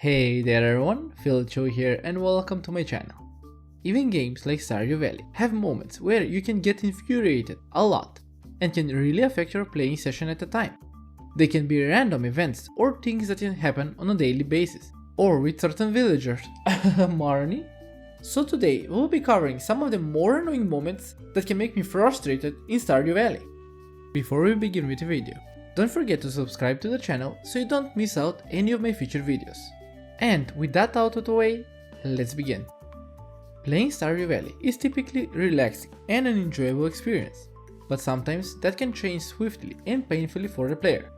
Hey there everyone, Philcho here and welcome to my channel. Even games like Stardew Valley have moments where you can get infuriated a lot and can really affect your playing session at a time. They can be random events or things that can happen on a daily basis, or with certain villagers. Marnie? So today we'll be covering some of the more annoying moments that can make me frustrated in Stardew Valley. Before we begin with the video, don't forget to subscribe to the channel so you don't miss out any of my future videos. And with that out of the way, let's begin. Playing Stardew Valley is typically relaxing and an enjoyable experience, but sometimes that can change swiftly and painfully for the player.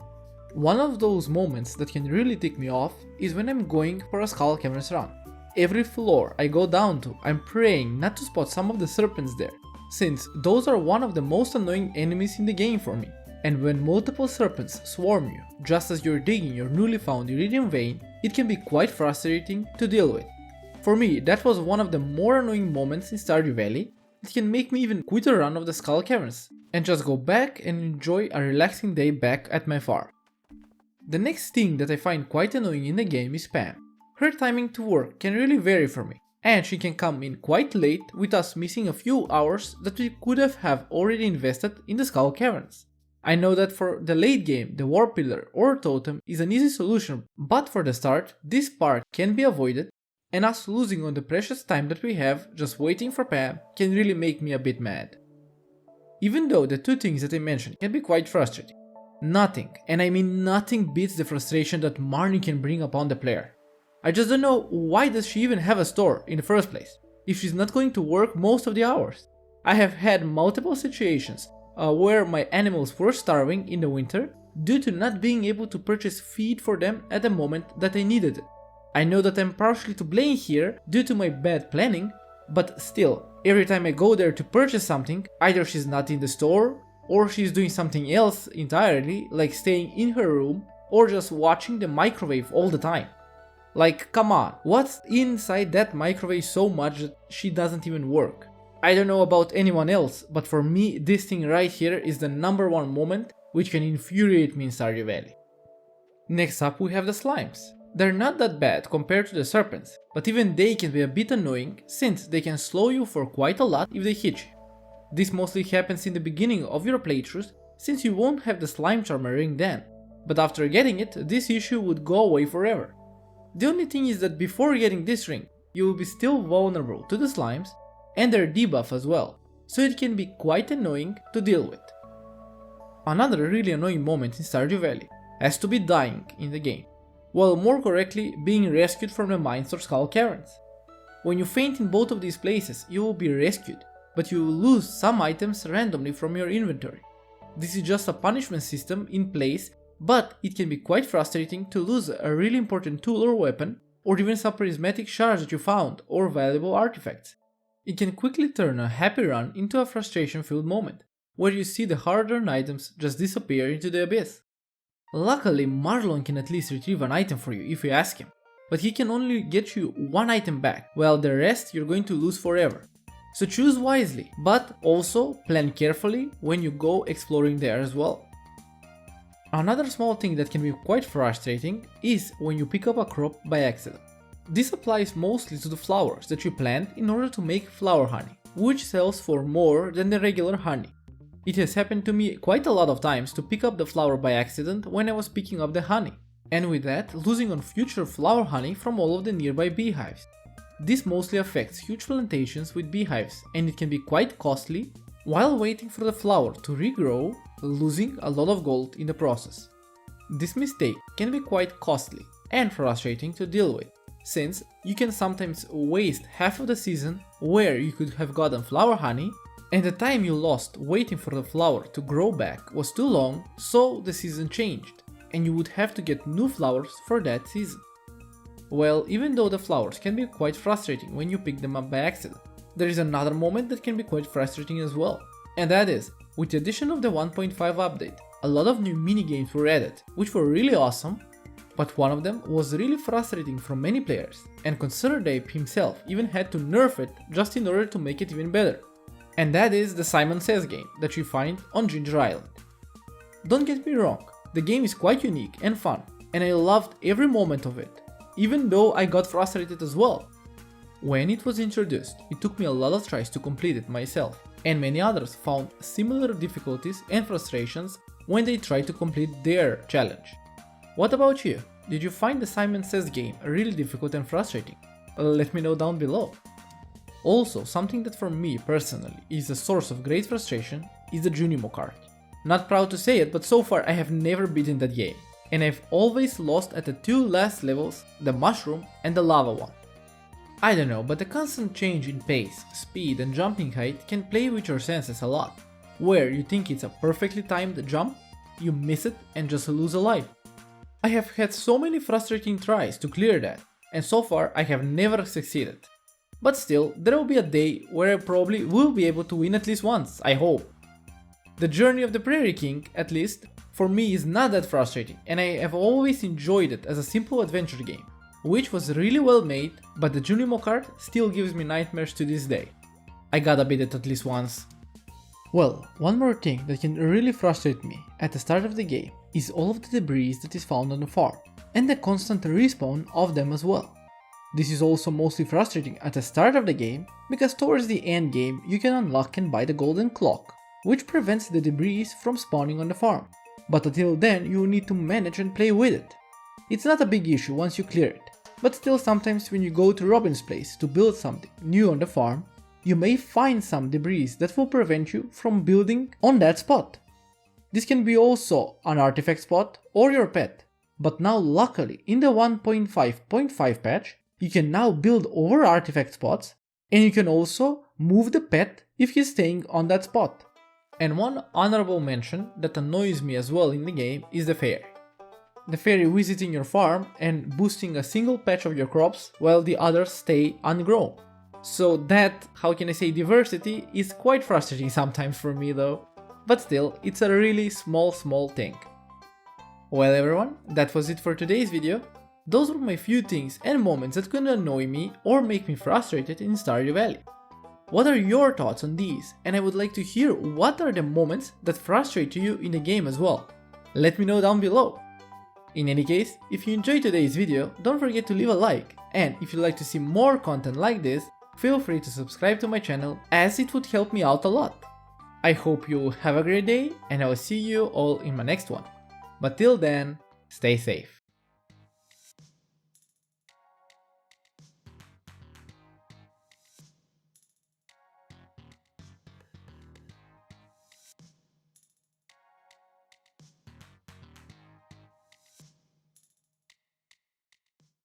One of those moments that can really tick me off is when I'm going for a Skull Caverns run. Every floor I go down to, I'm praying not to spot some of the serpents there, since those are one of the most annoying enemies in the game for me. And when multiple serpents swarm you just as you're digging your newly found Iridium vein, it can be quite frustrating to deal with. For me, that was one of the more annoying moments in Stardew Valley that can make me even quit a run of the Skull Caverns and just go back and enjoy a relaxing day back at my farm. The next thing that I find quite annoying in the game is Pam. Her timing to work can really vary for me, and she can come in quite late with us missing a few hours that we could have already invested in the Skull Caverns. I know that for the late game, the War Pillar or Totem is an easy solution, but for the start, this part can be avoided, and us losing on the precious time that we have just waiting for Pam can really make me a bit mad. Even though the two things that I mentioned can be quite frustrating, nothing, and I mean nothing, beats the frustration that Marnie can bring upon the player. I just don't know why does she even have a store in the first place, if she's not going to work most of the hours. I have had multiple situations where my animals were starving in the winter due to not being able to purchase feed for them at the moment that I needed it. I know that I'm partially to blame here due to my bad planning, but still, every time I go there to purchase something, either she's not in the store, or she's doing something else entirely, like staying in her room, or just watching the microwave all the time. Like, come on, what's inside that microwave so much that she doesn't even work? I don't know about anyone else, but for me, this thing right here is the number one moment which can infuriate me in Stardew Valley. Next up we have the slimes. They're not that bad compared to the serpents, but even they can be a bit annoying since they can slow you for quite a lot if they hit you. This mostly happens in the beginning of your playthroughs since you won't have the slime charmer ring then, but after getting it, this issue would go away forever. The only thing is that before getting this ring, you will be still vulnerable to the slimes and their debuff as well, so it can be quite annoying to deal with. Another really annoying moment in Stardew Valley has to be dying in the game, well, more correctly, being rescued from the mines or Skull Caverns. When you faint in both of these places, you will be rescued, but you will lose some items randomly from your inventory. This is just a punishment system in place, but it can be quite frustrating to lose a really important tool or weapon, or even some prismatic shards that you found, or valuable artifacts. It can quickly turn a happy run into a frustration-filled moment, where you see the hard-earned items just disappear into the abyss. Luckily, Marlon can at least retrieve an item for you if you ask him, but he can only get you one item back, while the rest you're going to lose forever. So choose wisely, but also plan carefully when you go exploring there as well. Another small thing that can be quite frustrating is when you pick up a crop by accident. This applies mostly to the flowers that you plant in order to make flower honey, which sells for more than the regular honey. It has happened to me quite a lot of times to pick up the flower by accident when I was picking up the honey, and with that losing on future flower honey from all of the nearby beehives. This mostly affects huge plantations with beehives, and it can be quite costly while waiting for the flower to regrow, losing a lot of gold in the process. This mistake can be quite costly and frustrating to deal with, since you can sometimes waste half of the season where you could have gotten flower honey, and the time you lost waiting for the flower to grow back was too long, so the season changed, and you would have to get new flowers for that season. Well, even though the flowers can be quite frustrating when you pick them up by accident, there is another moment that can be quite frustrating as well, and that is, with the addition of the 1.5 update, a lot of new minigames were added, which were really awesome, but one of them was really frustrating for many players, and ConsiderApe himself even had to nerf it just in order to make it even better. And that is the Simon Says game that you find on Ginger Island. Don't get me wrong, the game is quite unique and fun, and I loved every moment of it, even though I got frustrated as well. When it was introduced, it took me a lot of tries to complete it myself, and many others found similar difficulties and frustrations when they tried to complete their challenge. What about you? Did you find the Simon Says game really difficult and frustrating? Let me know down below. Also, something that for me personally is a source of great frustration is the Junimo card. Not proud to say it, but so far I have never beaten that game, and I've always lost at the two last levels, the mushroom and the lava one. I don't know, but the constant change in pace, speed and jumping height can play with your senses a lot, where you think it's a perfectly timed jump, you miss it and just lose a life. I have had so many frustrating tries to clear that, and so far I have never succeeded. But still, there will be a day where I probably will be able to win at least once, I hope. The Journey of the Prairie King, at least, for me is not that frustrating, and I have always enjoyed it as a simple adventure game, which was really well made, but the Junimo card still gives me nightmares to this day. I gotta beat it at least once. Well, one more thing that can really frustrate me at the start of the game is all of the debris that is found on the farm, and the constant respawn of them as well. This is also mostly frustrating at the start of the game, because towards the end game you can unlock and buy the golden clock, which prevents the debris from spawning on the farm, but until then you will need to manage and play with it. It's not a big issue once you clear it, but still sometimes when you go to Robin's place to build something new on the farm, you may find some debris that will prevent you from building on that spot. This can be also an artifact spot or your pet, but now luckily in the 1.5.5 patch, you can now build over artifact spots, and you can also move the pet if he's staying on that spot. And one honorable mention that annoys me as well in the game is the fairy. The fairy visiting your farm and boosting a single patch of your crops while the others stay ungrown. So that, how can I say, diversity is quite frustrating sometimes for me though. But still, it's a really small thing. Well everyone, that was it for today's video. Those were my few things and moments that could annoy me or make me frustrated in Stardew Valley. What are your thoughts on these? And I would like to hear what are the moments that frustrate you in the game as well. Let me know down below. In any case, if you enjoyed today's video, don't forget to leave a like, and if you'd like to see more content like this, feel free to subscribe to my channel as it would help me out a lot. I hope you have a great day and I will see you all in my next one. But till then, stay safe.